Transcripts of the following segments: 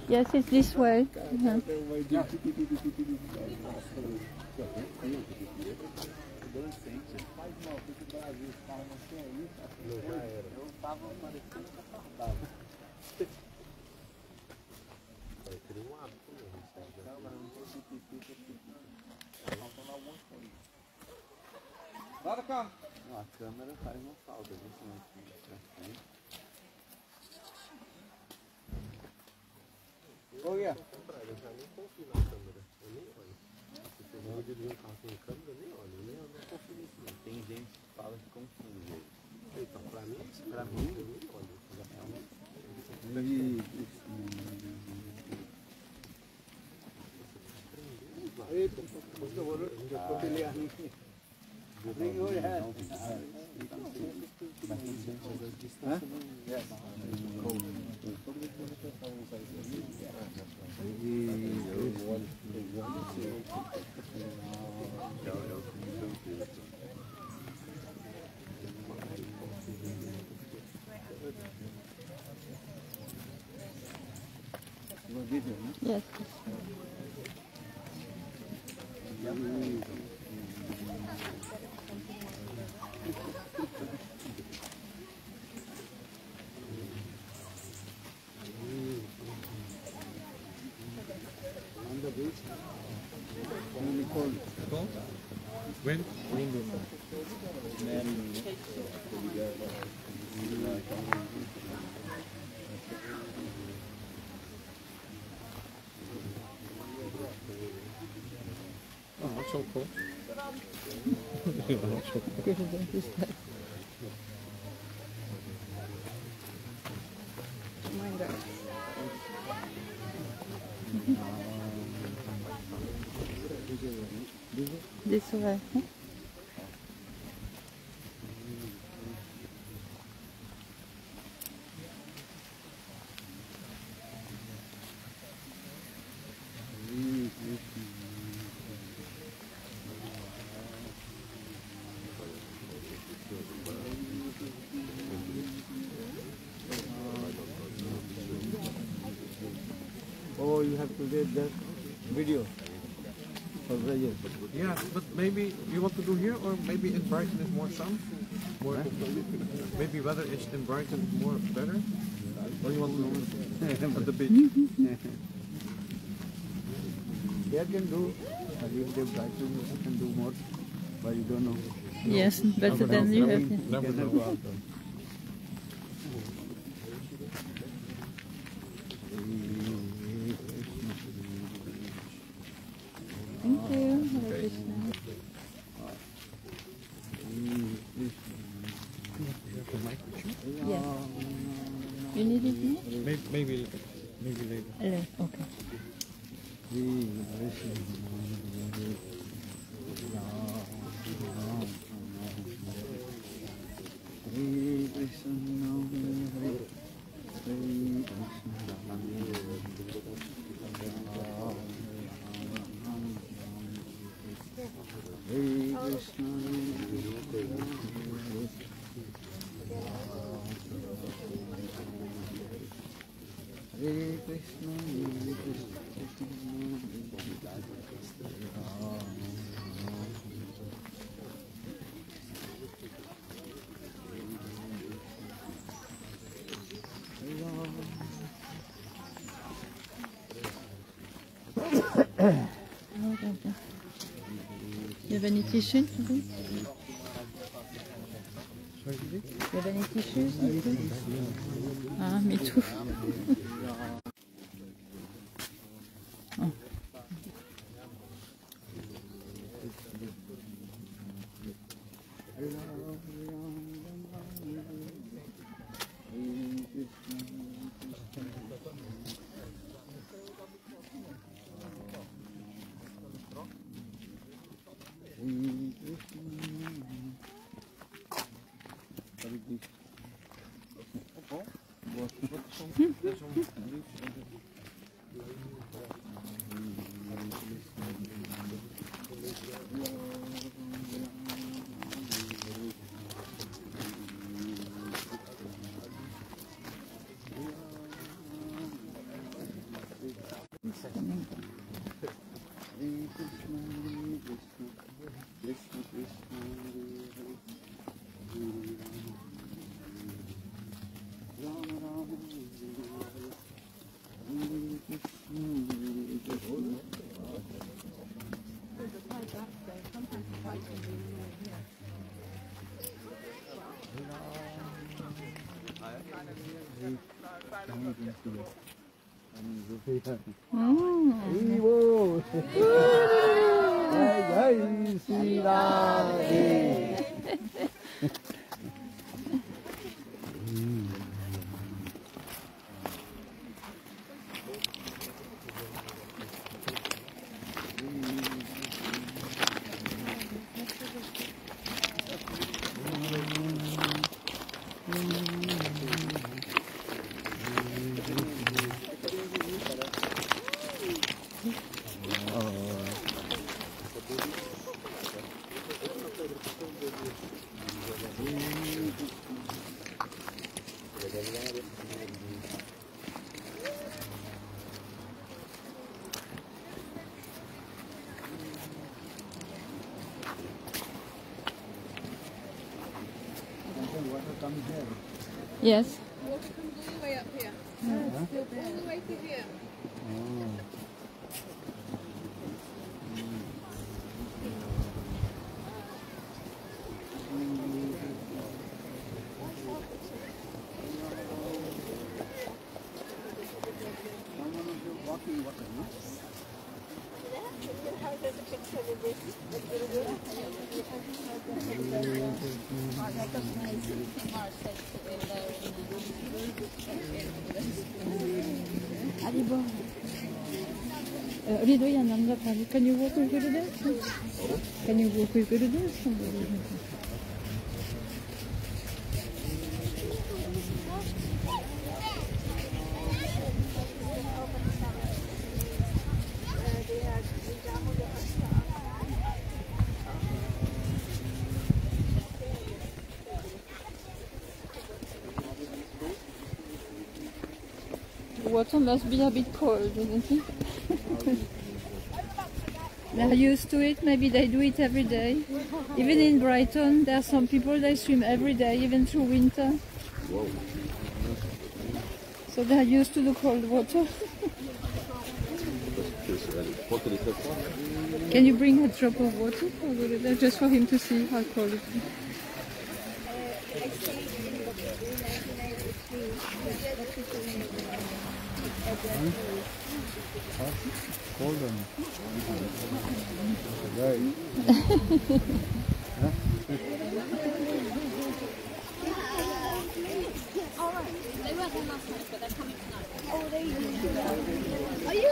Yes, it's this way. Lá da cá. Não, a câmera faz uma falta, viu? Ô, Guia. Eu já nem confio na câmera, eu nem olho. Se você não de um carro sem câmera, eu nem olho, eu não confio nisso não. Tem gente que fala que confunde. Então, pra mim, eu nem olho. Yes. When? Oh, that's so cool. Yeah, that's so cool. Mind that. This way. Huh? Oh, you have to get that video for Brazil. Yeah, but maybe you want to do here, or maybe in Brighton is more sun? More, maybe weather is in Brighton more better? Or you want to do at the beach? They can do, if they Brighton, you can do more, but you don't know. Yes, better than you have. Never know. Thank you. Hare Krishna. Yeah. You need it here? Maybe later. Okay. You have any tissues? You have any tissues? Ah, me too. Oh. coming. Hare Krishna, Krishna Krishna, Hare Rama, Rama Vivo. Jai Jai Sri Radhe. Yes. Water comes all the way up here. All the way to here. Alibo. Rido yan ang lapari. Can you walk with Gurudev? Can you walk with Gurudev? The water must be a bit cold, isn't it? They're used to it, maybe they do it every day. Even in Brighton, there are some people that swim every day, even through winter. So they're used to the cold water. Can you bring a drop of water for Gurudev, just for him to see how cold it is? Hold on. Right. They weren't there last night, but they're coming tonight. Oh, they are you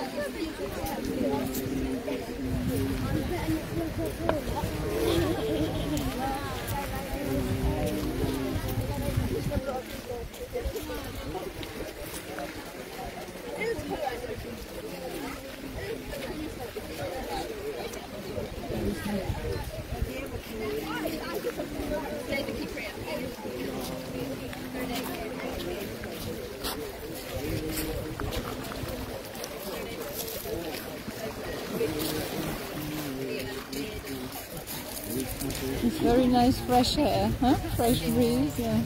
It's very nice fresh air, huh? Fresh breeze, yeah.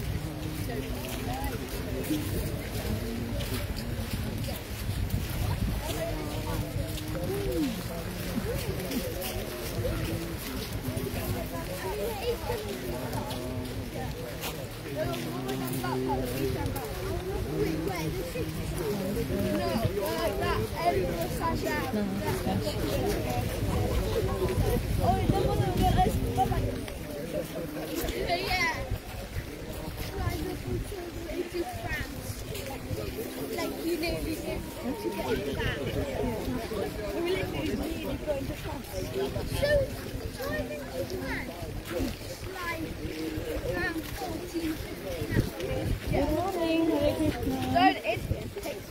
Good morning, Hare Krishna. It takes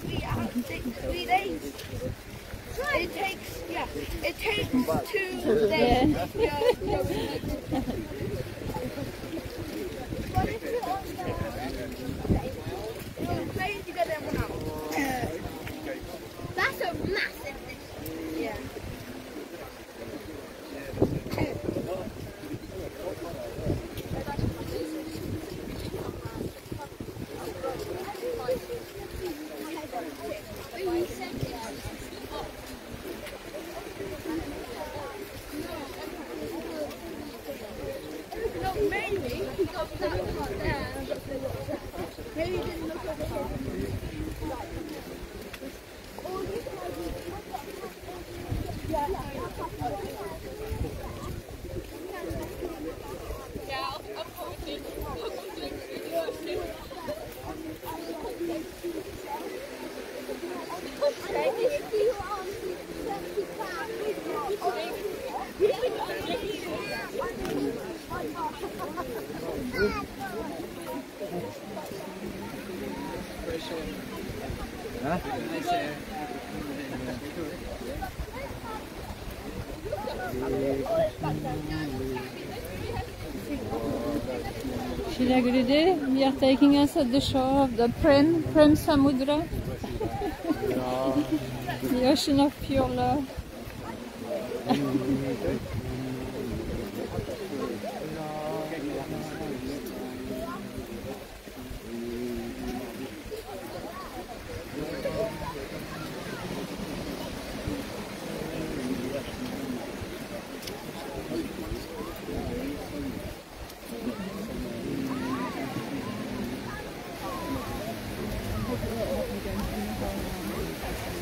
3 days. It takes 2 days. But if you're on the plane, you get there in 1 hour. That's a massive Sheila Gurude, we are taking us at the shore of the Prem Samudra, the ocean of pure love.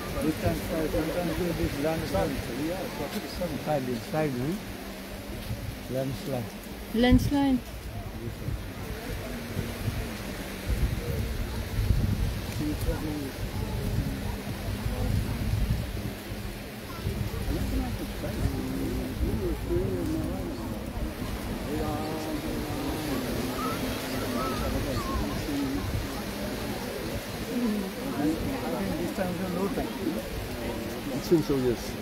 Sometimes do this landslide. Side, landslide. Landslide. This time is low tide. It seems so, yes.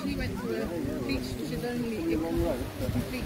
We went to a beach which is only beach.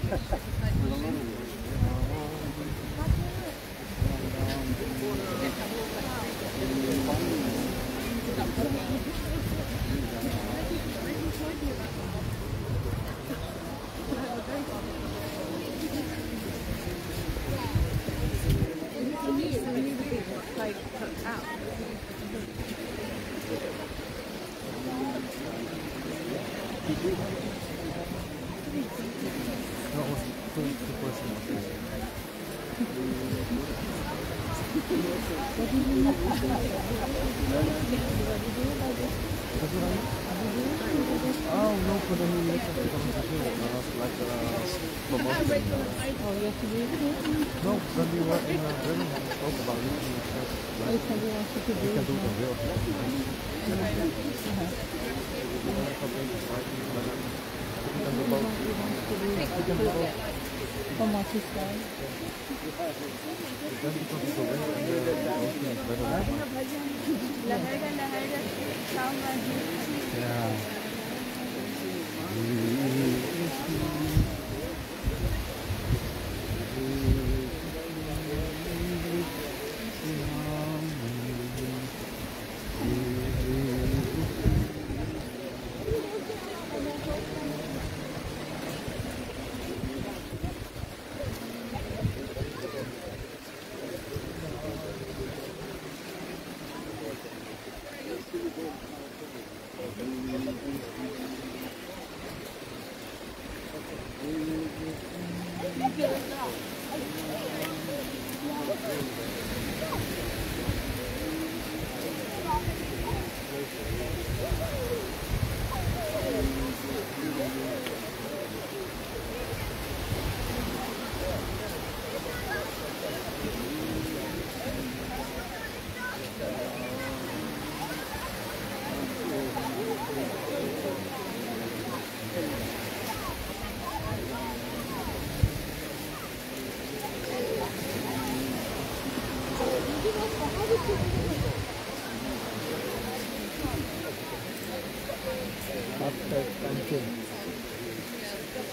Oh, no, for the new lecture to come to here. Like promotion. Oh, you have to do it? No, when we were in Birmingham, we spoke about it and we said, like, Somebody wants you to do we can it do it now. on real. Comment tu fais?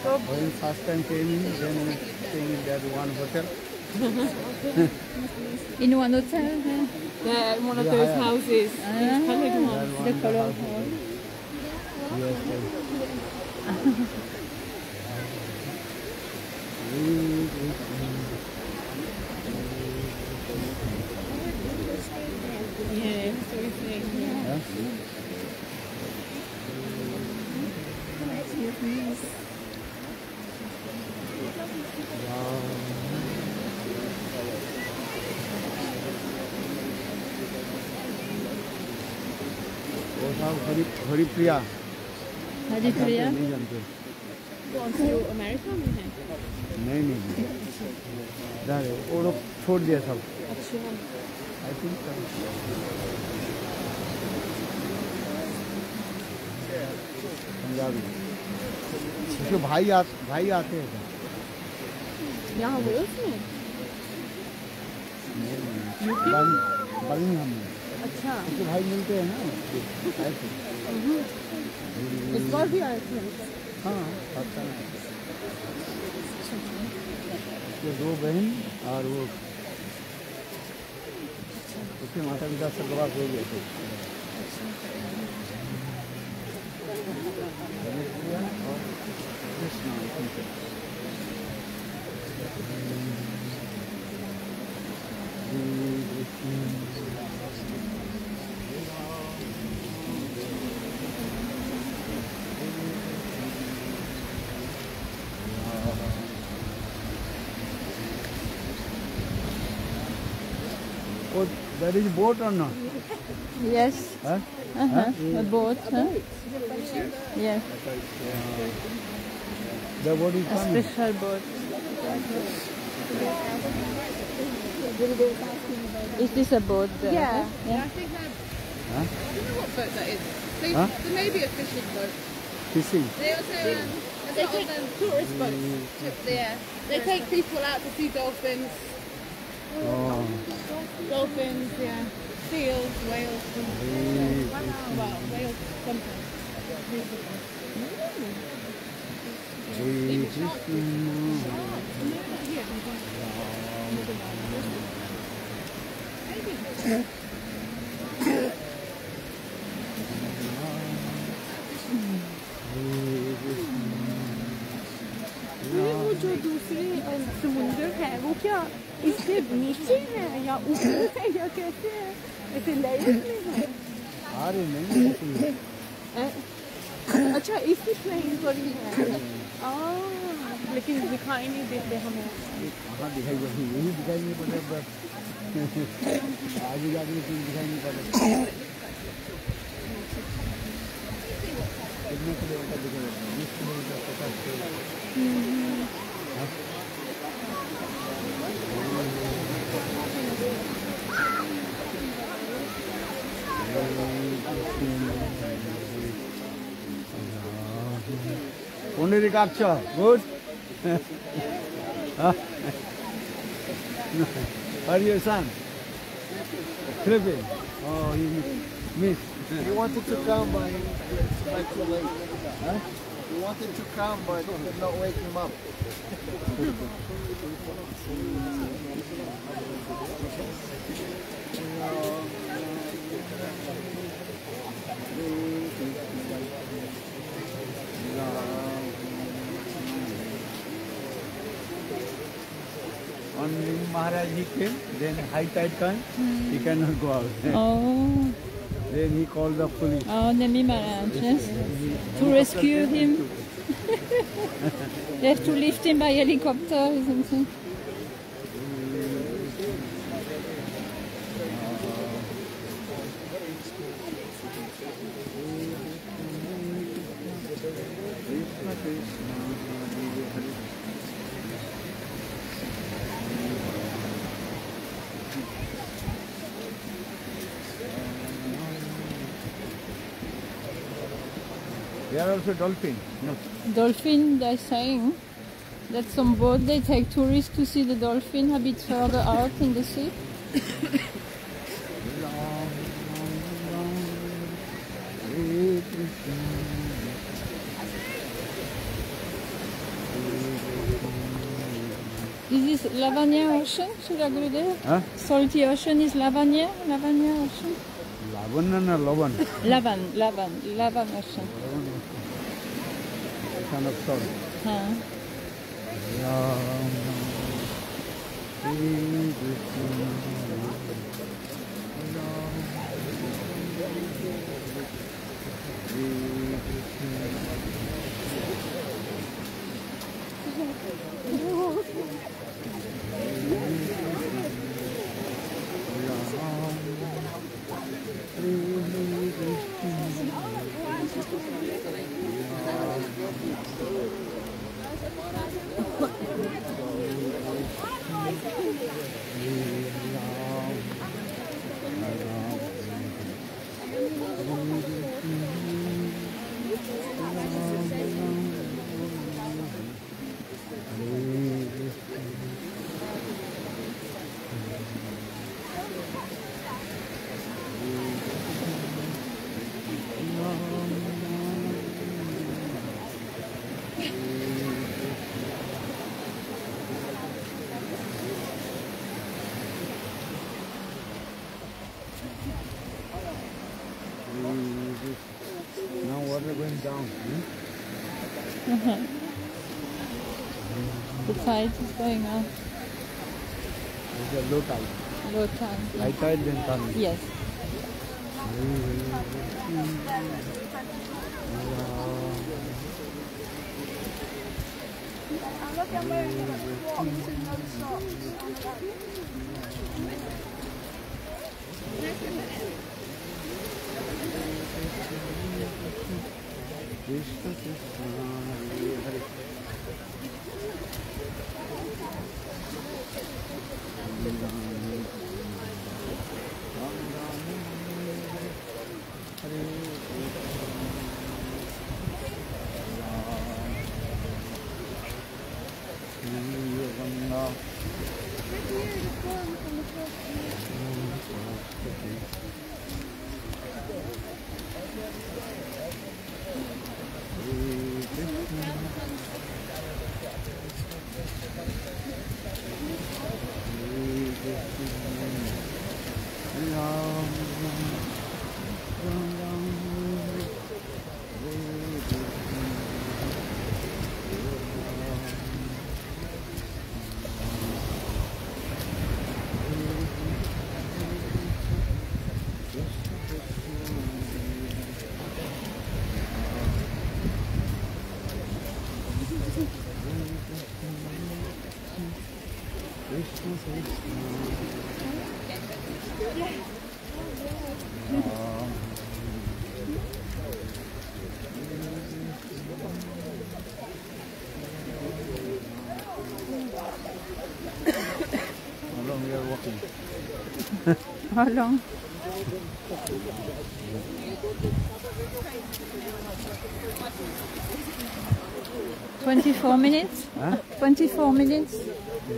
When first time came in, then staying in that one hotel. In one hotel? Huh? Yeah, in one of Yeah, those yeah. houses. Ah, Coloured ones. That the one, color. Yes, Yeah, that's what we think. yes. Haripriya Haripriya. नहीं जानते कौन सी जो America में है? नहीं वो लोग छोड़ दिया सब अच्छा आई थिंक पंजाबी उसके भाई आते हैं यहाँ वेल्स में? बर्मिंघम में अच्छा उसके भाई मिलते हैं ना ऐसे इस बार भी आए थे? हाँ पता नहीं उसके 2 बहन और वो उसके माता पिता सब गवाह हो गए थे और Krishna I think. Oh, there is boat or not? Yes. Huh? A boat. Huh? Yes. The boat is A coming. special boat. Is this a boat there? Yeah. I think that, Huh? I don't know what boat that is. They, Huh? There may be a fishing boat. Fishing. They also They take tourist boats. yeah. They take people out to see dolphins. Oh. Dolphins, yeah. Seals, whales. Well, whales sometimes. Hare Krishna. वो जो दूसरे समुंदर है वो क्या इससे नीचे है या ऊपर है या कैसे है? ऐसे लेयर्स में है? अरे नहीं अच्छा इसी प्लेन पर ही है लेकिन दिखाई नहीं देते हमें कहाँ दिखाई पड़ती यही दिखाई नहीं पड़ रहा बस आगे जाके कुछ दिखाई नहीं पड़ रहा कितने किलोमीटर दिखेगा 20 kilometre 50 오늘이 각져 good are your son sleeping oh he missed He wanted to come, but it's not too late. Huh? He wanted to come, but could not wake him up. Only Maharaj he came, then high tide came, he cannot go out. Oh. Then he called the police. Oh, Nemi Maharaj, yes. To rescue him. They have to lift him by helicopter, isn't it? There are also dolphins. No. Dolphin, they're saying that some boat they take tourists to see the dolphin a bit further out in the sea. Is this Lavanya Ocean? Should I go there? Huh? Salty Ocean is Lavanya Ocean? Lavan or Lavan? Lavan Ocean. Son of salt. Huh. Now water going down. The tide is going up. It's a low tide. Low tide. High tide then coming. Yes. Krishna Krishna Hare Hare. How long we are walking? How long? $24 Huh? 24 minutes? We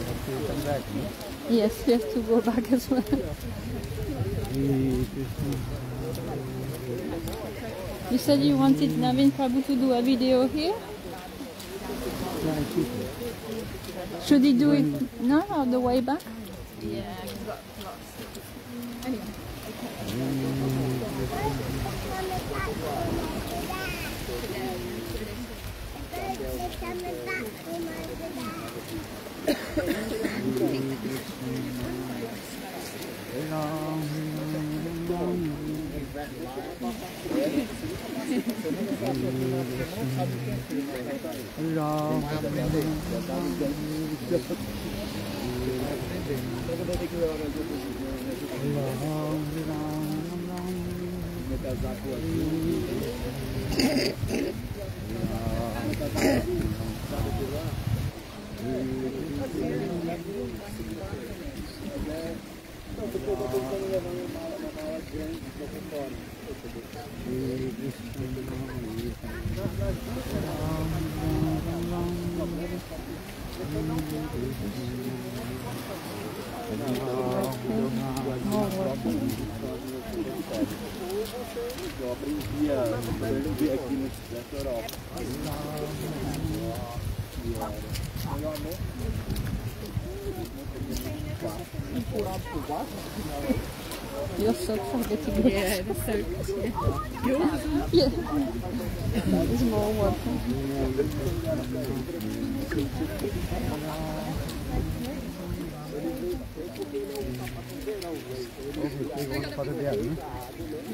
have to come back, no? Yes, we have to go back as well. You said you wanted Navin Prabhu to do a video here? Should he do it now or the way back? Eu aprendia de aqui nessa Europa. Your socks are getting wet. Yeah, the soaks. Yeah. Yours? Yeah. There's more water.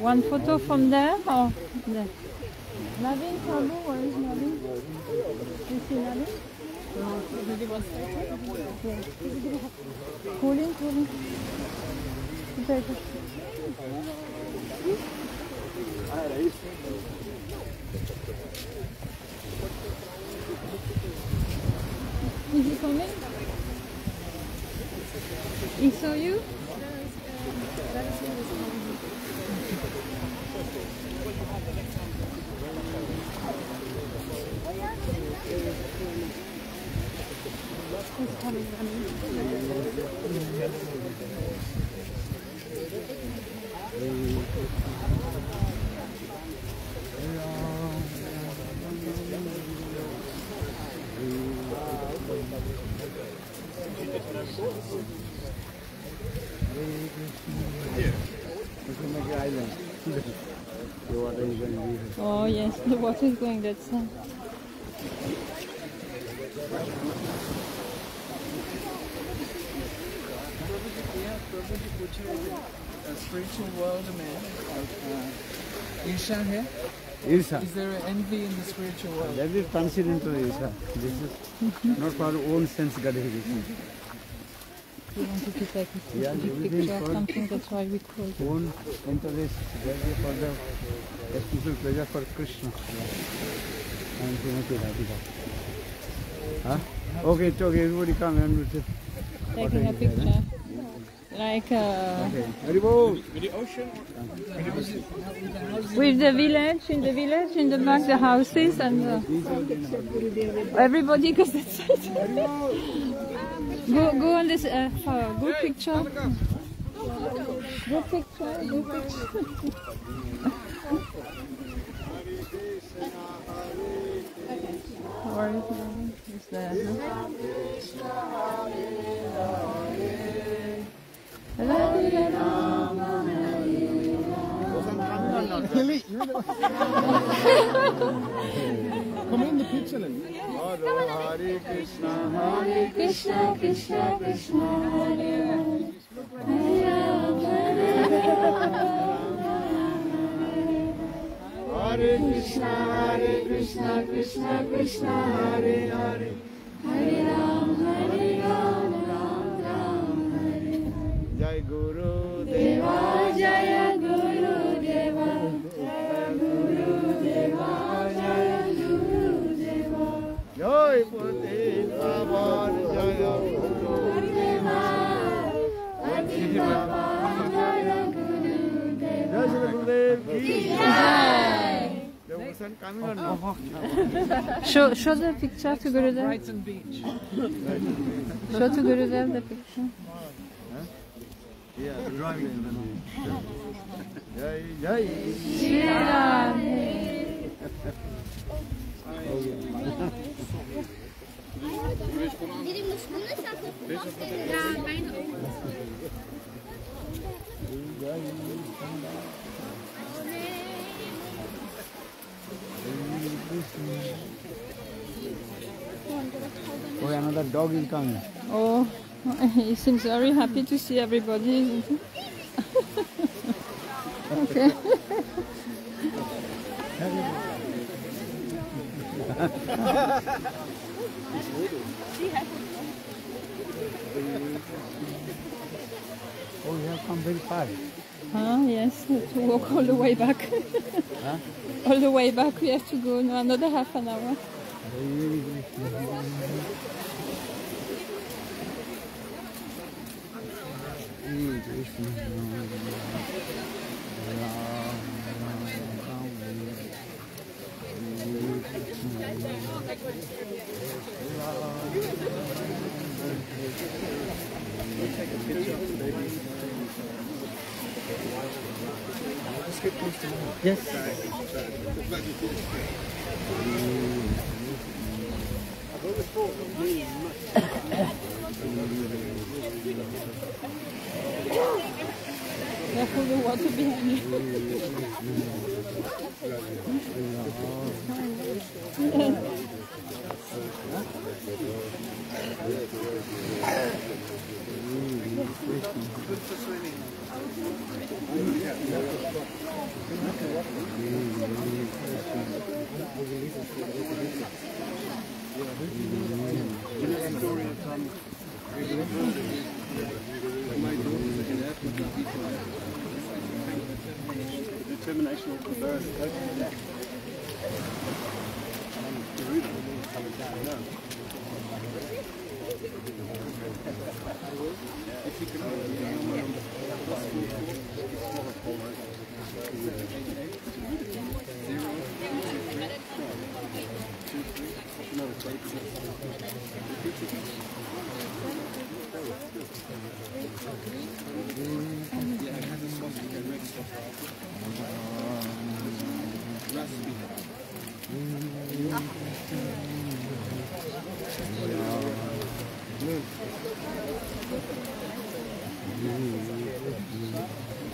One photo from there or there? Navin, Prabhu, where is Navin? You see Navin? Yeah. Call in. Okay. Is he coming? He saw you? He's coming, make an island. The water is going to be. Oh yes, the water is going that side. A spiritual world, a man. Isha here? Irsa. Is there an envy in the spiritual world? That is transcendental Irsa. This is not for our own sense gratification. We wanted to take a Yeah, specific everything picture of for something, that's why we called it. own interest, that is for the exclusive pleasure for Krishna. And Srimati Radhika. Huh? Okay, it's okay, everybody come and we'll see. Taking a picture. Like Okay. Haribol! with the village, in the back, the houses, and everybody goes that side. Go on this, good picture. Good picture, good picture. Where is it? It's there, huh? Come in the picture then. Hare Krishna, Krishna, Krishna, Krishna, Hare Hare Krishna, Krishna Krishna, Hare Hare. Hare Ram, Ram Ram, Hare. Jai Guru Deva, Jaya Guru Deva, Jaya Guru Deva, Jaya Guru Deva. Jai Pati Pavan, Jaya Guru Deva, Pati Pavan, Jaya Guru Deva. Jai Shri Gurudev ki Jai. The person coming on. Show the picture to Gurudev. Brighton Beach. Show to Gurudev the picture. Yeah, driving to the Jai Jai. Shri Ram. Oh, another dog is coming. Oh, he seems very happy to see everybody, isn't he? Okay. Oh, you have come very far. Yes, to walk all the way back. Huh? All the way back we have to go now another half an hour. Yes. Careful the water behind you. Determination of the bird. Krishna Krishna Hare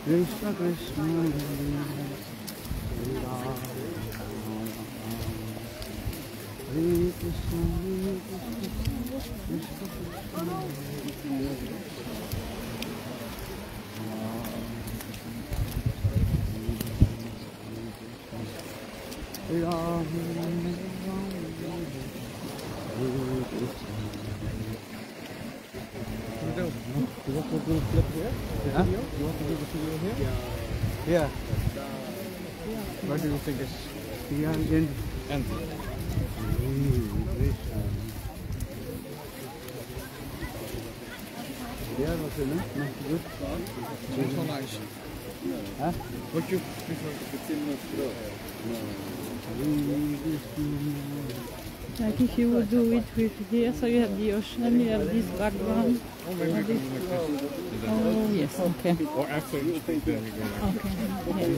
Krishna Krishna You want to do a clip here? Huh? You want to do the video here? Yeah. Where do you think is Yeah, again. end? Yeah, what's it? No, good. Also nice. Huh? What you prefer? Like if you would do it with here, so you have the ocean, you have this background. Or maybe we can do like this. Oh yes, okay. Or after you think then we go like Okay. Yeah.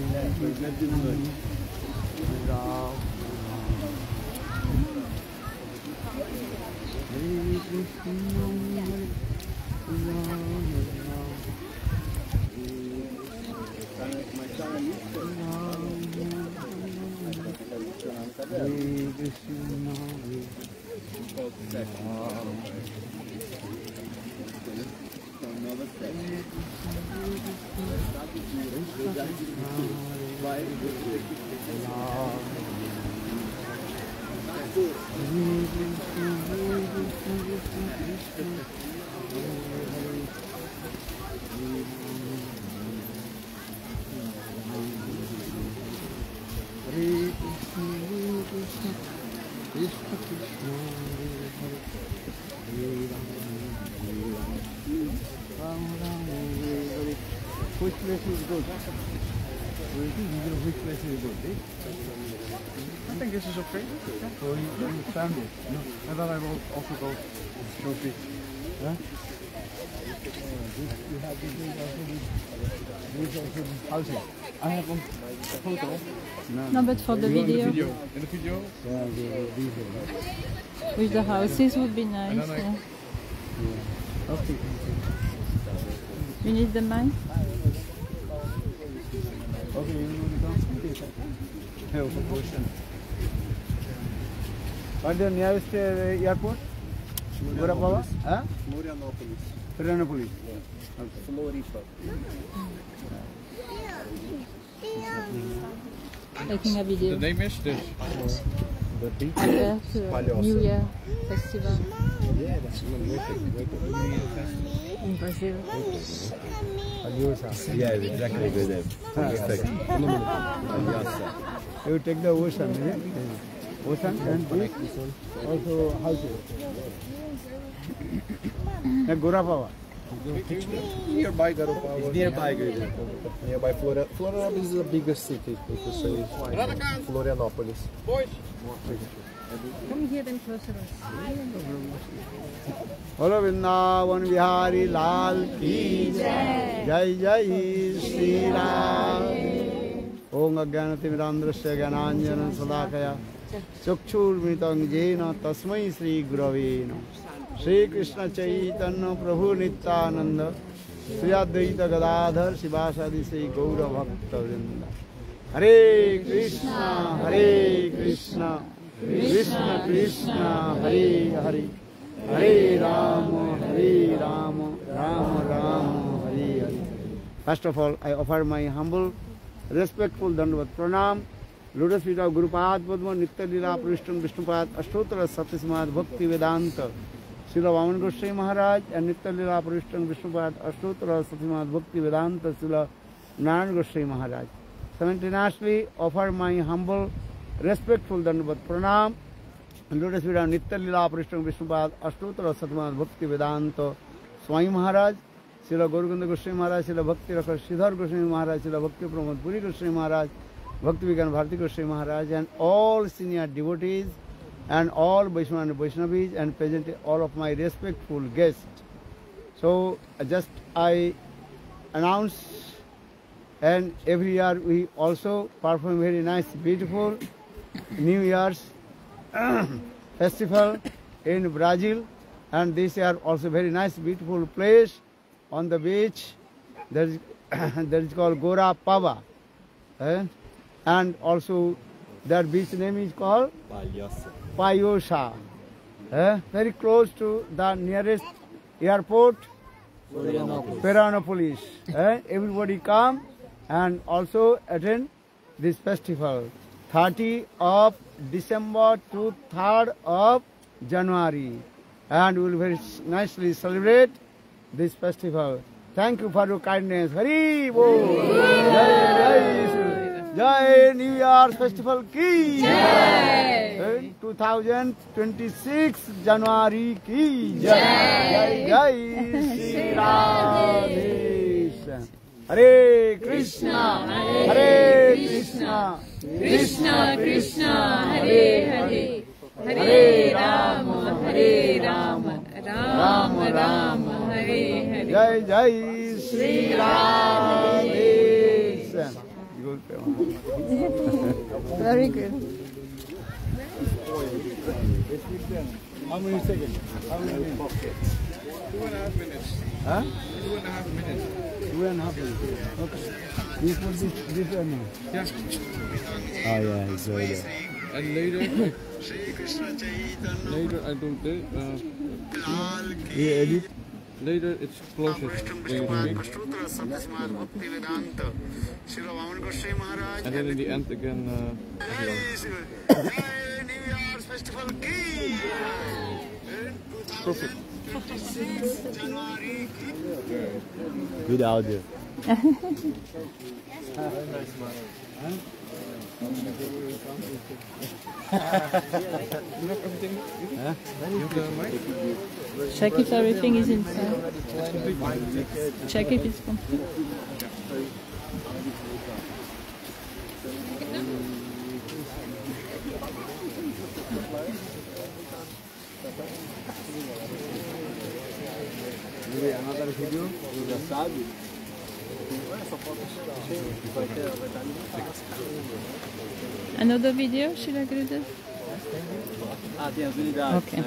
Which place is good? Which place is good? I think this is okay. So you understand it? No? And then I will also go show feet. Huh? You have these also houses. I have one photo. No, but for the In the video, video. In the video. Yeah, these with the houses would be nice. And then I- Yeah. Okay. You need the mic? Okay, you want to come? Hey, open question. What's the nearest airport? Gorapava? Huh? Florianópolis. Florianópolis. Floripa. Taking a The video. name is this. The beach. Albert, Palhoça. New Year Festival Yeah, that's in Brazil. Yeah, exactly. Good. You take the ocean, ocean and beach, also houses. Gorapava. Nearby Garopaba. It's nearby Garopaba. Nearby Florianópolis is the biggest city, if you say Florianópolis. Come here then closer. बोलो वृंदावन बिहारी लाल की जय जय श्री राम। ओम अज्ञानतिमिरान्धस्य ज्ञानाञ्जनं शलाकया चक्षुर्मिलितं येन तस्मै श्री गुरवे नमः। श्री कृष्ण चैतन्य प्रभु नित्यानंद श्री अद्वैत गदाधर शिवासादि श्री गौर भक्त वृंद। हरे Krishna Krishna Krishna Hare Hare Hare Ram Ram Ram Hare Hare. First of all, I offer my humble, respectful Dandavat Pranam, Lotus feet of Gurupad Padma, Nitya Lila Prishtam Vishnupad, Ashtotra Satismad Bhakti Vedanta, Srila Vaman Goswami Maharaj, and Nitya Lila Prishtam Vishnupad, Ashtotra Satismad Bhakti Vedanta, Srila Narayan Goswami Maharaj. Simultaneously offer my humble, respectful Dandavat Pranam, Lotus feet of Nitya Lila Prishtam Vishnupad, Ashtotra Satismad Bhakti Vedanta, Swami Maharaj, Srila Gauraganda Goswami Maharaj, Srila Bhakti Rakha Sridhar Goswami Maharaj, Srila Bhakti Pramod Puri Goswami Maharaj, Bhakti Vigan Bharati Goswami Maharaj, and all senior devotees, and all Vaishnava and Vaishnavis, and present all of my respectful guests. So I announce, and every year we also perform very nice, beautiful New Year's festival in Brazil, and this year also very nice, beautiful place on the beach. That is called Garopaba, and also that beach name is called Payosha, very close to the nearest airport, Florianópolis. Everybody come and also attend this festival, 30th of December to 3rd of January, and we will very nicely celebrate this festival. Thank you for your kindness. Hari Bol. Jai New Year's Festival ki Jai. 2026 January ki Jai. Jai Shri Radhe. Hare Krishna, Hare Krishna, Krishna Krishna, Hare Hare, Hare Rama, Rama Rama, Hare Hare. Jai Jai Shri Radhe. Very good. How many seconds? How many minutes? 2.5 minutes. Huh? 2.5 minutes. 2.5 minutes. Okay. You put this one now. Yeah. Oh yeah, it's over there. And later I don't do You edit? later it's closest. And then in the end again. Perfect. Good audio. Check if everything is inside. Check if it's complete. Another video, you just sabe. Another video, should I do this? Tem as unidades. Okay.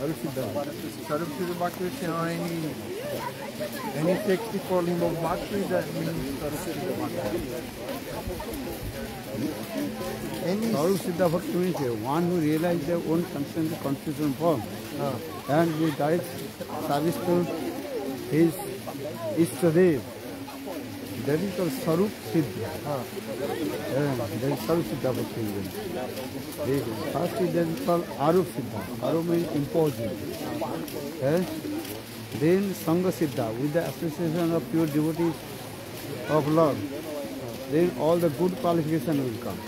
Sarupsiddha Bhakti is any text for him of Bhakti that means Sarupsiddha Bhakti. Sarupsiddha Bhakti means one who realizes their own constant constitutional form and with direct service to his Ishtadev. That is called Sarup Siddha. That is Sarup Siddha Bhakti. First is that is called Arup Siddha. Arup means imposing. Then Sangha Siddha, with the association of pure devotees of Lord. Then all the good qualification will come.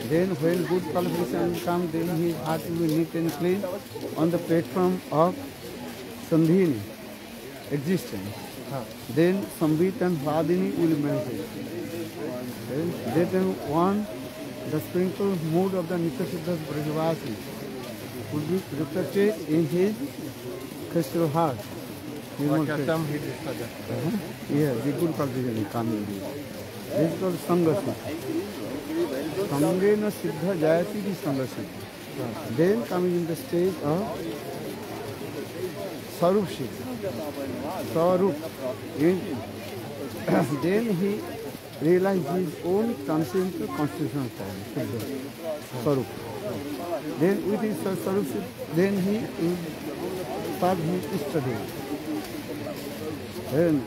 Then when good qualification will come, then his heart will be neat and clean on the platform of Sandhini, existence. Then Sambhit and Vadini will manifest. Then one, the sprinkled mood of the Nitya-Siddha Brajavasi will be reflected in his crystal heart. Like Adam, he did that. Yeah, the good qualification will come in this. This is called Sangha Siddha. Sangena Siddha Jayati the Sangha Siddha. Then coming in the stage of Sarup Siddha. Sarup. Then he realized his own transcendental constitutional form. Sarup. Then with his Sarup Siddha, then he started his Ishtadev.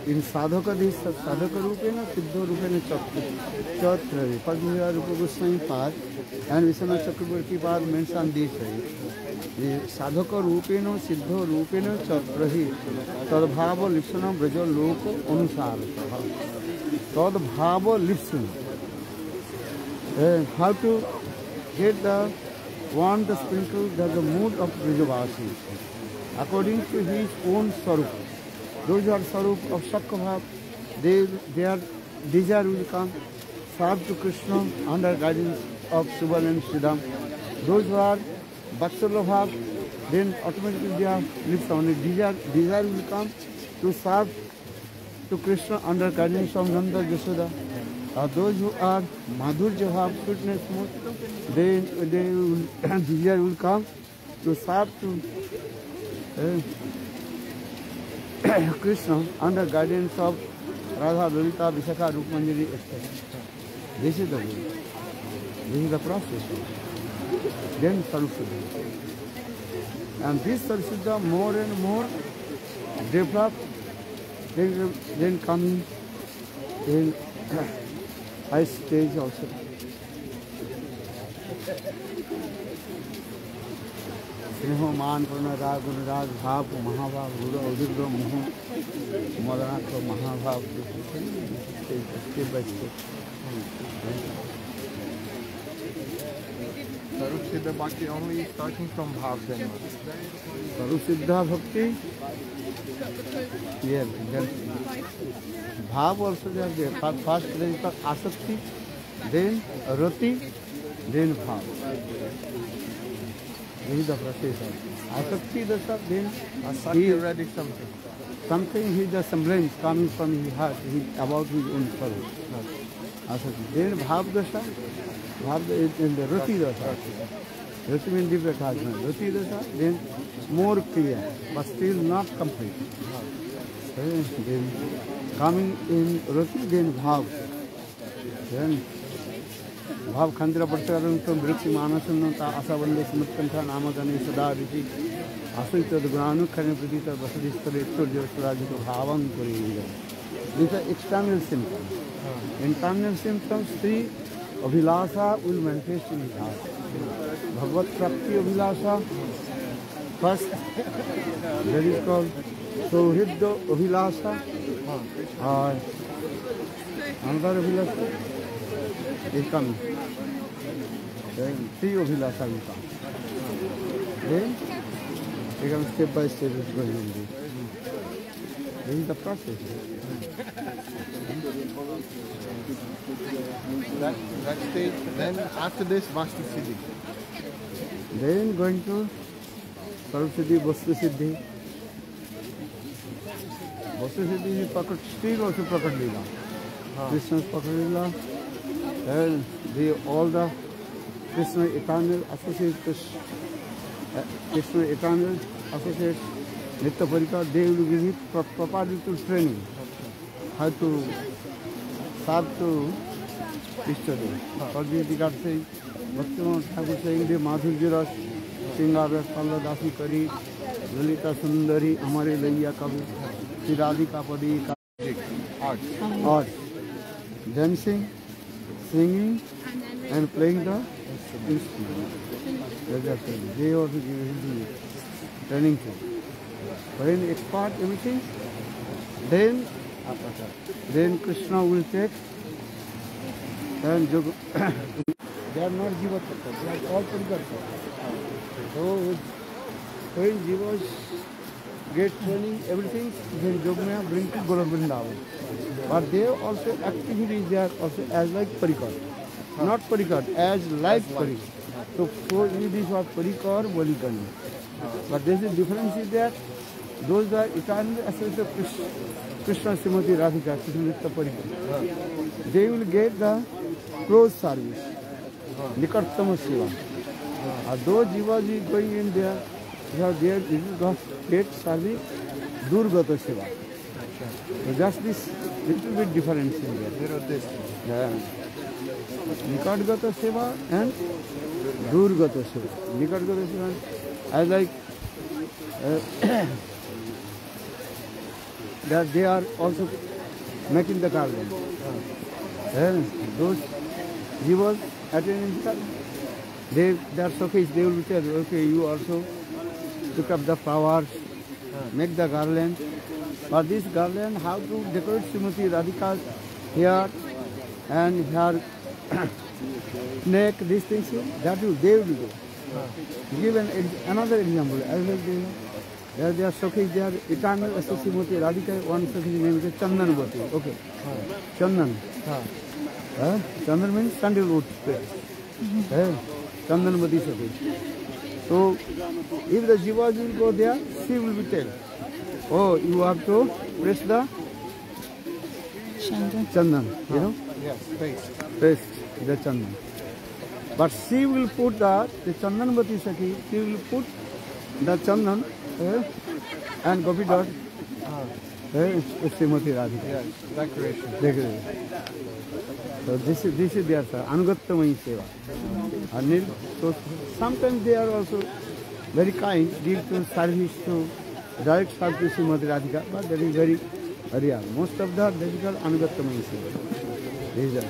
In sadhaka rupena, siddha rupena chatra. Padma Rupa Goswami Pad and Vishwanath Chakravarti Pad mention this. Sadhaka rupena, siddha rupena chatra. Tadbhava lipsana braja loko anusara. Tadbhava lipsana. How to get the one the sprinkle the mood of Brajavasi according to his own sarup. Those who are Sarup of Shakka, their desire will come, serve to Krishna under guidance of Subal and Sridham. Those who are Vatsala Bhav, then automatically their lips only desire will come to serve to Krishna under guidance of Nanda Yashoda. Those who are Madhurya Bhav, sweetness mood, then desire will come to serve to Krishna under guidance of Radha, Lalita, Vishakha, Rukmanjari, etc. This is the way. This is the process. Then Sarupsiddha. And this Sarupsiddha more and more developed, then coming in high stage also. स्नेह मान पूर्ण राग गुणराग भाव महाभाव गुरु अभिग्र मोह मदनाथ महाभाव step by step. Sarupsiddha Bhakti only starting from Bhav then. Sarupsiddha Bhakti, yes, then Bhav also there. First there is Asakti, then Rati, then Bhav. This is the process. Asakti Dasa, then Asakti already something. Something he the semblance coming from his heart about his own soul. Asakti. Then Bhav Dasa, Bhav is in the Rati Dasa. Rati means deep attachment. Rati Dasa, then more clear, but still not complete. Then coming in Rati, then Bhav. Then Bhav Khandra Parcharantam Vrikshi Manasananta Asavanda Samatkantha Namakani Sadarishi Asita the Granu Kanapradita Vasadistare Surya Surajito Bhavan Puri. These are external symptoms. Internal symptoms, three Abhilasa will manifest in his heart. Bhagavad Prapti Abhilasa, first, that is called Sohridya Abhilasa, or another Abhilasa is coming. Then three Abhilasa will come. Then they come step by step is going on. This is the process. That stage, then after this, Vastu Siddhi. Then going to Sarupsiddhi, Vastu Siddhi. Vastu Siddhi is still also Prakat Lila. Krishna's Prakat Lila. And all the Krishna eternal associated Krishna Eternal Associates, Nitya Parikar, they will give you proper training how to start to study. For this regard, say, Bhaktivinoda Thakur saying the Madhurya Ras, Singara Palla Dasi Kari, Lalita Sundari, Amare Laiya Kavi, Sri Radhika Padi, art, dancing, singing, and playing the instrument. They also give you training too. When expert everything, then Krishna will take and they are not Jiva Tattva, they are all Parikarta. So when Jivas get training, everything, then Jogmaya bring to Gaura Vrindavan. But they also activities they are also as like Parikar. Not Parikar, as like Parikar. So it is what Parikar, Valikani. But there is a difference is that those are eternal associates of Krishna Srimati Radhika, Krishna Nitya Parikar. They will get the close service, Nikartama Seva. Those Jivas is going in there, they will get service, Durgata Seva. So just this little bit difference in there. Yeah. Nikatgata Seva and Durgata Seva. Nikatgata Seva, I like that they are also making the garden. And those Jivas attending the garden, they are sufficient, they will tell, okay, you also took up the flowers, make the garland. For this garland, how to decorate Srimati Radhika's hair and her neck, these things, that will, they will do. Give another example. I will they are Sokhi, they are eternal Srimati Radhika, one Sokhi name is Chandanvati. Okay. Chandan. Chandan means sandalwood. Chandanvati Sokhi. So, if the Jivas will go there, she will be tell, oh, you have to press the Chandan, you know? Yes, Paste the Chandan. But she will put the Chandanvati Sakhi, she will put the Chandan and Gopi dot Srimati Radhika. yes, decoration. So this is their Anugattamai Seva. So sometimes they are also very kind, give to service to direct service to Srimati Radhika, but that is very rare. Most of the difficult Anugattamai Seva. These are.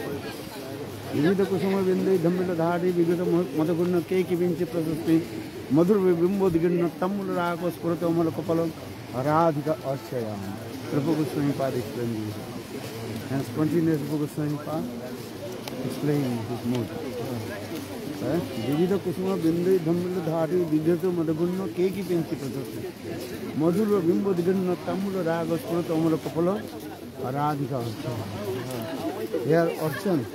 Vivida Kusuma Vindi, Dhammila Dhari, Vivida Madhagurna, Keki Vinci Prasasti, Madhur Bimbo Digurna, Tamul Rakos, Purata Malakopalo, Radhika Archayam. Prabhu Goswami Pad explained this. And spontaneous Prabhu Goswami Pad explaining his mood. Vivida Kusuma Vindi, Dhammila Dhari, Vivida Madhagurna, Keki Vinci Prasasti, Madhur Bimbo Digurna, Tamul Rakos, Purata Malakopalo, Radhika Archayam. They are Archan.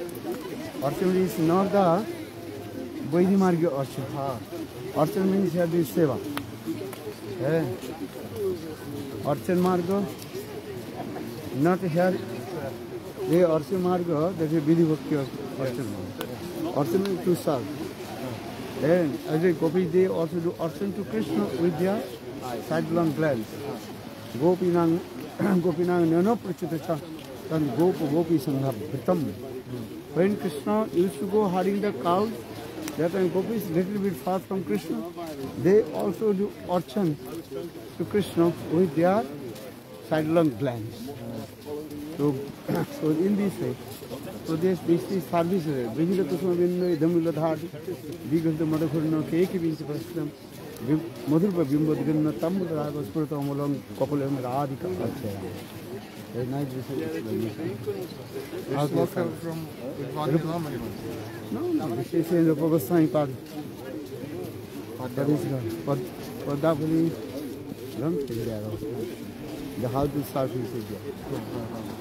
Archan is not the Vaidhimargya Archan. Archan means here this Seva. Archan Marga, not here. The Archan Marga, that is Vidhi Bhakti Archan Marga. Archan means to serve. And as a Gopi, they also do Archan to Krishna with their sidelong glance. Gopinang Nano Prachitacha, then Gopi Sangha Britam. When Krishna used to go herding the cows, that time gopis little bit far from Krishna, they also do archan to Krishna with their sidelong glance. So in this way, so this is service. Vijila Kusuma Vinda, Dhamila Dhati, Viganta Madhurna, Keki Vinci Prastam, Madhurpa Bimbo Digana, Tamil Ragos, Purta Omolang, Kopalam Radhika Archayam. Very nice explanation. It's local from Vadilama. No, this is in the Goswami Pad. That is Padapali, don't think there also. The how to start is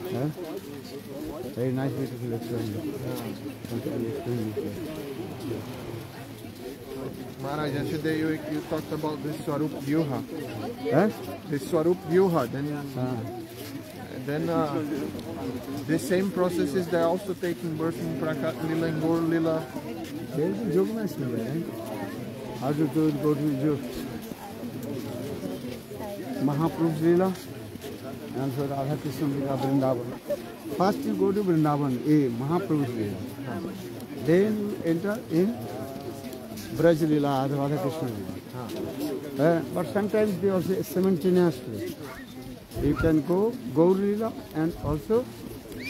there. Very nice beautiful explanation. Maharaj, yesterday you talked about the Swarup Vyuha. The Swarup Vyuha. Then the same processes they are also taking birth in Prakat Lila and Gaur Lila. There is a Jogmash Lila. How to do it, go to Mahaprabhu's Leela and so Radha Krishna Leela Vrindavan. First you go to Vrindavan, Mahaprabhu's Leela. Then you enter in Braj Leela, Radha Krishna Leela. But sometimes they also simultaneously. You can go Gaur Leela and also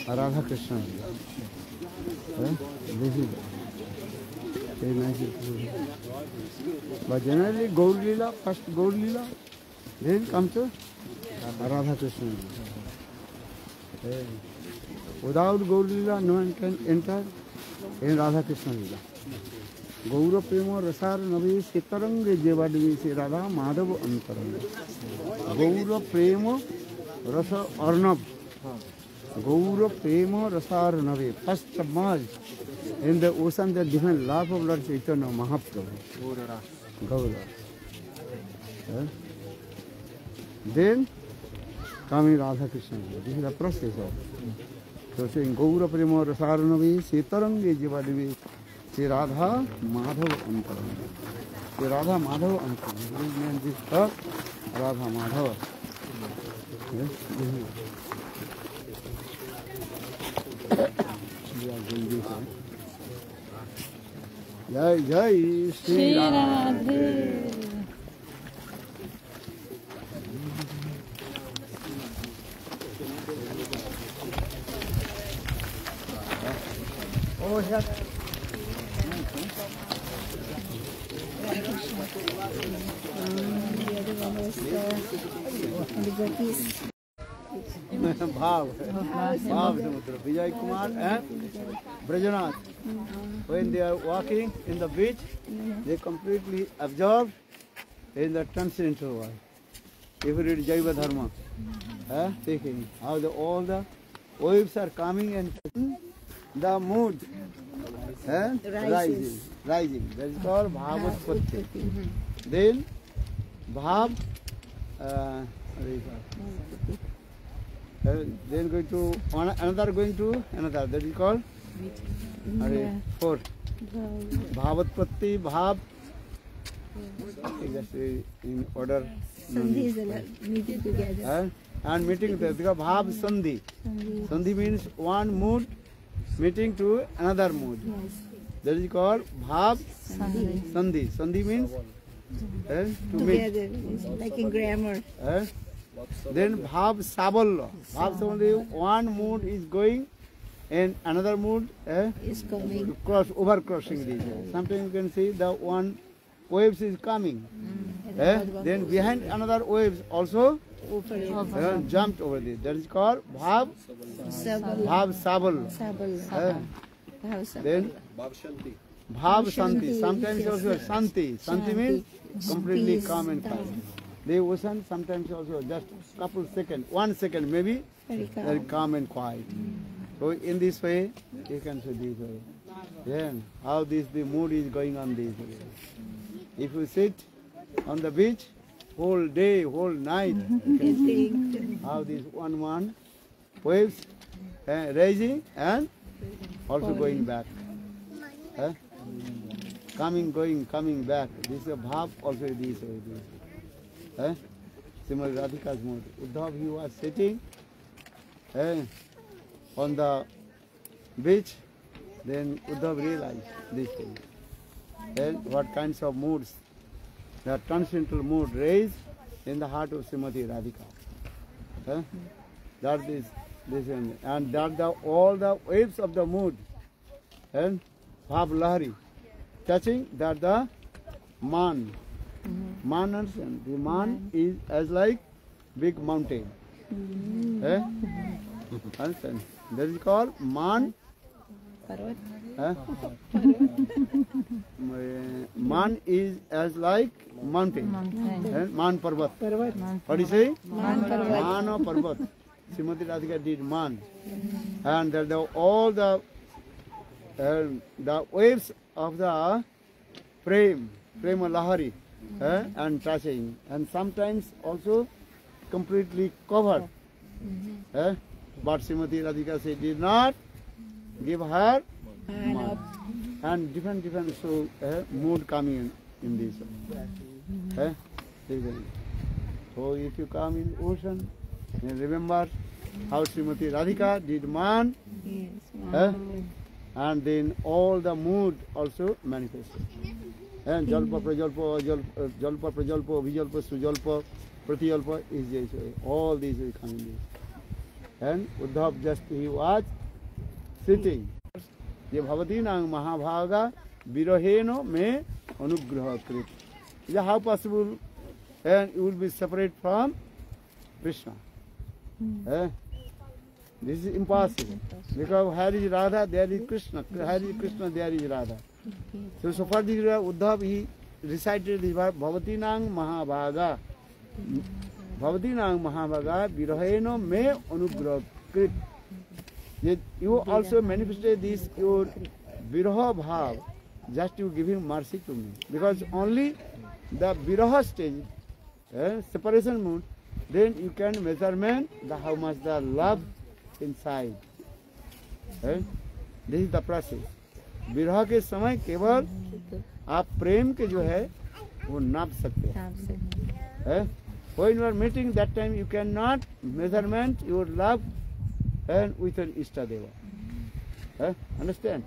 Radha Krishna Leela. This is very nice. But generally Gaur Leela, first Gaur Leela, then come to Radha Krishna Leela. Without Gaur Leela, no one can enter in Radha Krishna Leela. Gaura Prema Rasar Navi Sitarang Jevadvi Se Radha Madhav Antarang. Gaura Prema Rasa Arnab. Gaura Prema Rasar Navi. First submerged in the ocean, the different love of Lord Chaitanya Mahaprabhu. Gaura. Then coming Radha Krishna. This is the process of. So saying Gaura Prema Rasar Navi Sitarang Jevadvi Se Radha Madhav Antarang. Se Radha Madhav Antarang. This is Radha Madhav. Yes, this is. We are doing this. Jai Jai Shri Radhe. Oh, yes. The other one was devotees. Bhav Samudra, Vijay Kumar and Brajanath. When they are walking in the beach, they completely absorbed in the transcendental world. If you read Jaiva Dharma, taking how all the waves are coming and the mood rising. That is called Bhavatpatti. Then Bhav, then going to another, that is called four. Bhavatpatti, Bhav, in order. Sandhi is meeting together. And meeting together, because Bhav Sandhi. Sandhi means one mood meeting to another mood. Yes. That is called Bhav Sandhi. Sandhi means to meet. Together, it's like in grammar. Then Bhav Sabalya. Bhav Sabalya, one mood is going and another mood Is coming. over crossing these. Sometimes you can see the one waves is coming. Then behind another waves also jumped over this. That is called Bhav Sabalya. Then Bhav Shanti. Sometimes also Shanti. Shanti means completely calm and calm. The ocean sometimes also just couple seconds, 1 second maybe, very calm and quiet. So in this way, you can see this way. Then how the mood is going on this way. If you sit on the beach, whole day, whole night, you can see how this one waves rising and also going back. Coming, going, coming back. This is a bhav also this way. Similar Radhika's mood. Uddhav, he was sitting on the beach, then Uddhav realized this thing. What kinds of moods, the transcendental mood raised in the heart of Srimati Radhika. That is this and that all the waves of the mood and Bhav Lahari touching that the man. Man, understand? The man is as like big mountain. Understand? That is called man. Man is as like mountain. Man Parvat. What do you say? Man or Parvat. Srimati Radhika did man. And that all the waves of the Prema Lahari and touching, and sometimes also completely covered. But Srimati Radhika said did not give her man. And different so mood coming in this way. So if you come in ocean, then remember how Srimati Radhika did man, and then all the mood also manifested. And Jalpa, Prajalpa, Jalpa, Prajalpa, Vijalpa, Sujalpa, Pratijalpa is this way. All these will come in this. And Uddhav just he was sitting. Je Bhavatinang Mahabhaga Viraheno me Anugraha Krit. Is how possible? And you will be separate from Krishna. This is impossible. Because where is Radha, there is Krishna. Where is Krishna, there is Radha. So far this Uddhav he recited this word Bhavatinang Mahabhaga. Bhavatinang Mahabhaga Viraheno me Anugraha Krit. You also manifested this your Viraha Bhav, just you giving mercy to me. Because only the Viraha stage, separation mood, then you can measurement the how much the love inside. This is the process. विरह के समय केवल आप प्रेम के जो है वो नाप सकते हैं. When you are meeting that time you cannot measurement your love and with an Ishtadeva. Understand?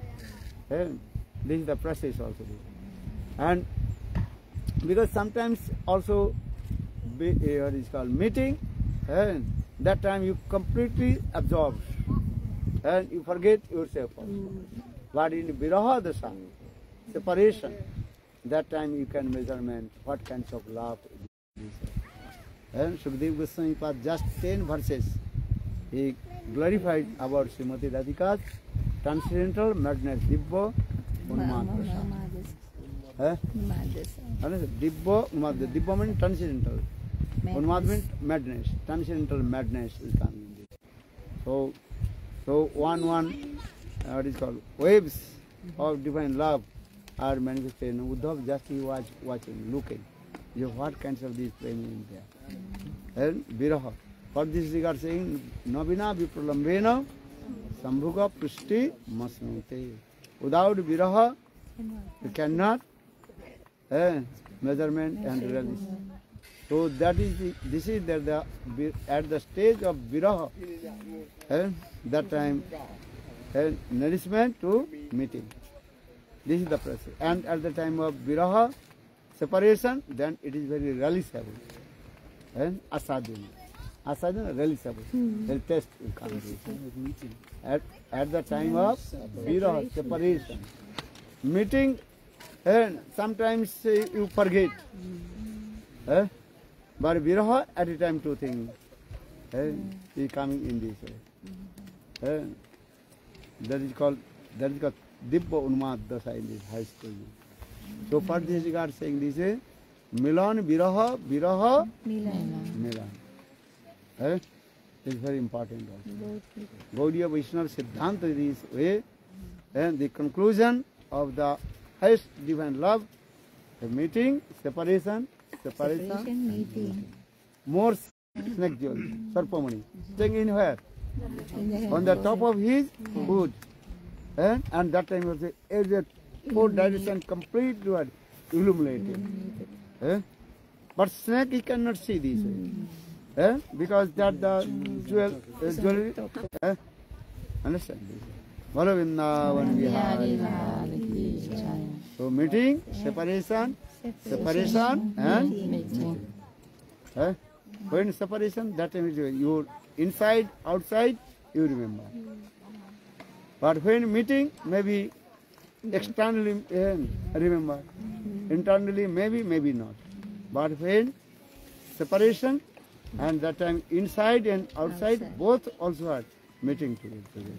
This is the process also. And because sometimes also what is called meeting, and that time you completely absorb and you forget yourself also. But in Viraha Dasa, separation, that time you can measurement what kinds of love is. And Sukadeva Goswami Pad just 10 verses he glorified about Srimati Radhika's transcendental madness, Dibba Unmad Dasa. Dibba Unmad, Dibba means transcendental. Unmad means madness, transcendental madness is coming in this. So what is called waves of divine love are manifested. Uddhav just he was watching, looking. What kinds of these praying in there. And Viraha. For this regard saying, Navina Vipralambena Sambhuga Pushti Masnute. Without Viraha, you cannot measurement and release. So that is this is the at the stage of Viraha, that time nourishment to meeting. This is the process. And at the time of Viraha, separation, then it is very releasable. And asadhana. Asadhana, releasable. The test will come. At the time of Viraha, separation. Meeting, and sometimes you forget. But Viraha, at the time two things is coming in this way. That is called Dibba Unmad Dasa in this high school. So for this regard saying this is Milan Viraha, Viraha Milan. It's very important also. Gaudiya Vaishnava Siddhanta this way, and the conclusion of the highest divine love, the meeting, separation, Meeting. more snake jewelry, Sarpamani, staying in where? On the top of his hood. And that time was a four direction complete illuminated. But snake he cannot see this way. Because that the jewelry. Understand this? Balavindavan Vihari. So meeting, separation, and meeting. When separation, that time is your inside, outside, you remember. But when meeting, maybe externally remember. Internally, maybe not. But when separation, and that time inside and outside, both also are meeting together.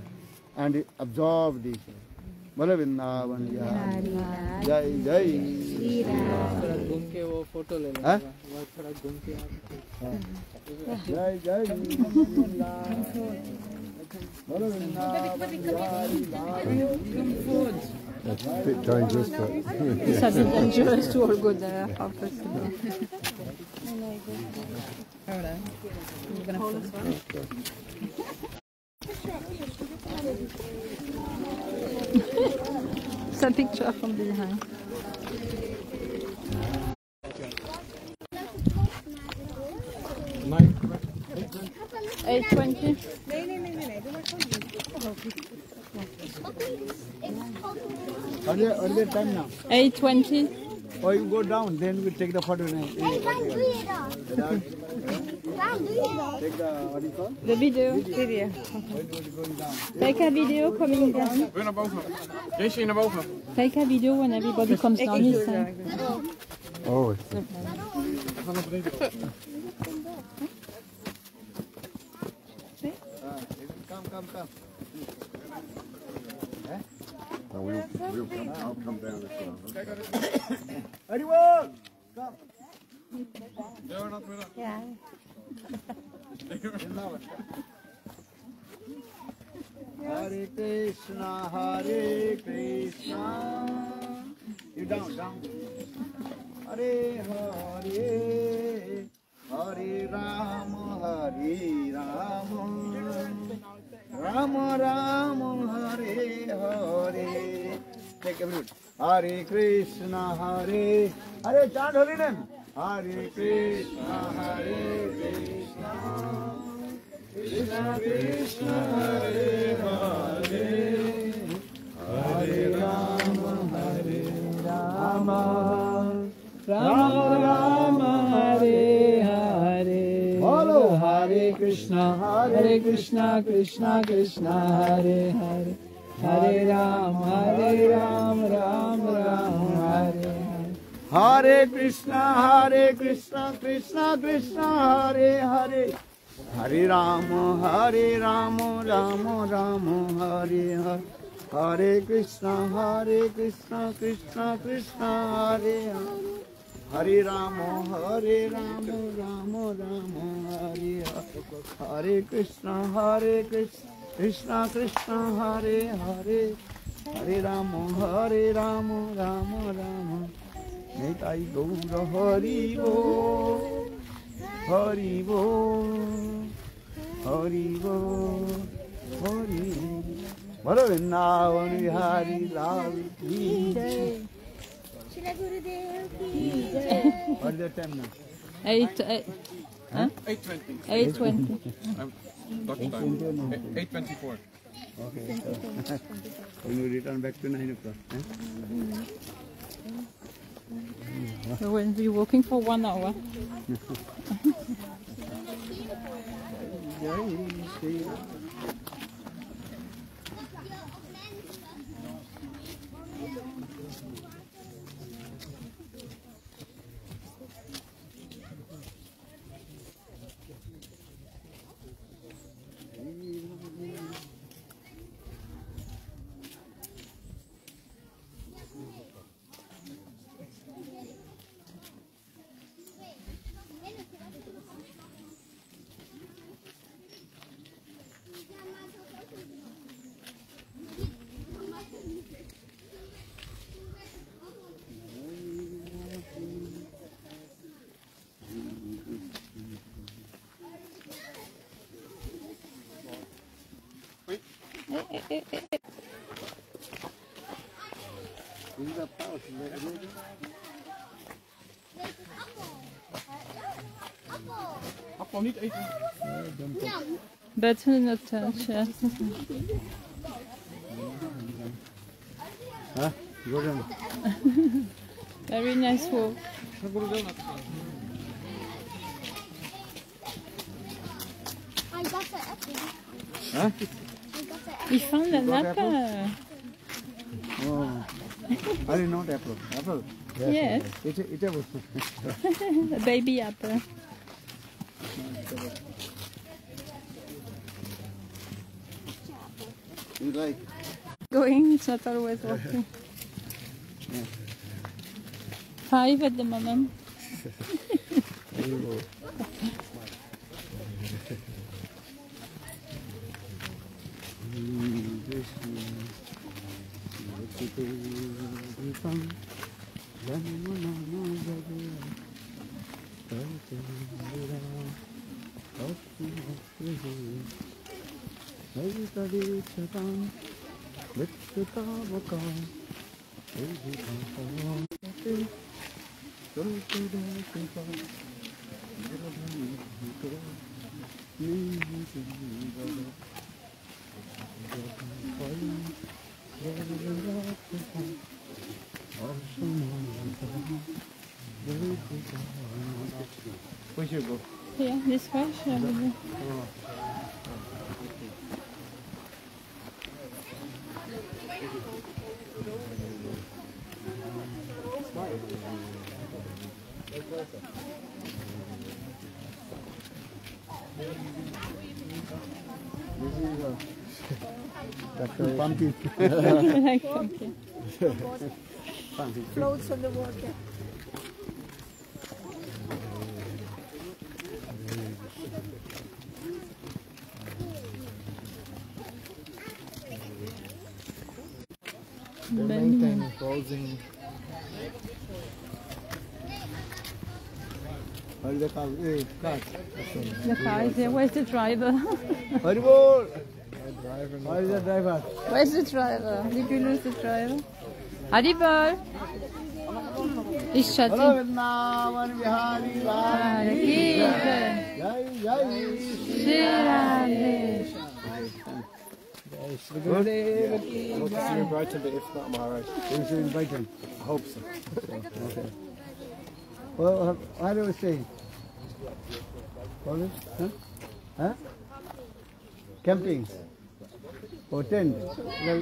And absorb this. Balavindavan Vihari. Jai Jai. थोड़ा घूम के वो photo ले लेना वो थोड़ा घूम के Jai Jai. That's a bit dangerous, but It's a bit dangerous to all go there after It's a picture from behind. 8:20. What is the time now? 8:20. Or you go down, then we take the photo. Take the, what do you call? The video. When you going down. Take a video coming down. Weer naar boven. JC naar boven. Take a video when everybody comes down this time. Oh, We gaan naar beneden. Come. no, we'll come, I'll come down this one. Anyone? Come. Ja, dat weer. Yeah. Hare Krishna, Hare Krishna. You down. Hare Hare, Hare Rama, Hare Rama, Rama Rama, Hare Hare. Take everyone. Hare Krishna, Hare chant holy name. Hare Krishna, Hare Krishna. Krishna Krishna Hare Hare, Hare Rama Rama Rama Hare Hare. Bolo Hare Krishna Krishna Krishna Hare Hare, Hare Ram Ram Hare Hare. Hare Krishna Krishna Krishna Hare Hare, Hare Rama Rama Hare Hare. Hare Krishna Krishna Krishna Hare Hare, Hare Rama Rama Hare Hare. Hare Krishna Krishna Hare Hare, Hare Rama Rama. Nitai Gaura Hari Bo, Hari Bo, Hari Bo, Hari Bo. Bolo Vrindavan Bihari Lal ki jai. Shila Gurudev ki jai. What is the time now? 8:20. 8:20. Dutch time. 8:24. Okay. When we return back to 9 o'clock. So we'll be walking for 1 hour. Jai Shri Ram. Appel niet eten. Better not touch, yeah. Huh? Go down. Very nice walk. I got the apple. Huh? Il found an apple. Oh. I didn't know the apple. Apple? Yes, It's apple. a baby apple. You like? Going, it's not always working. 5 at the moment. Where should you go? Here, this way, shall we go? Dr. Pumpkin. Like pumpkin. Floats on the water. Maintain closing. Where's the car? Hey, car. The car is here. Where's the driver? Haribol! Where is the driver? Where's the driver? Did you lose the driver? Haribol! He's Hello, chatting. Vrindavan Vihari Lal. Jai Jai. Shri Radhe. Hope to see you in Brighton, but if not, I'm alright. You should invite him. I hope so. Okay. Well, where are we staying? College? Huh? Huh? Camping? Or tent? Yeah,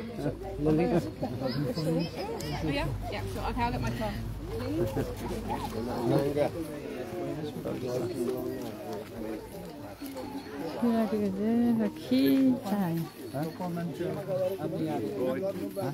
so okay, I'll get my car. Shri Radhe, Rakhi, Jai. Huh?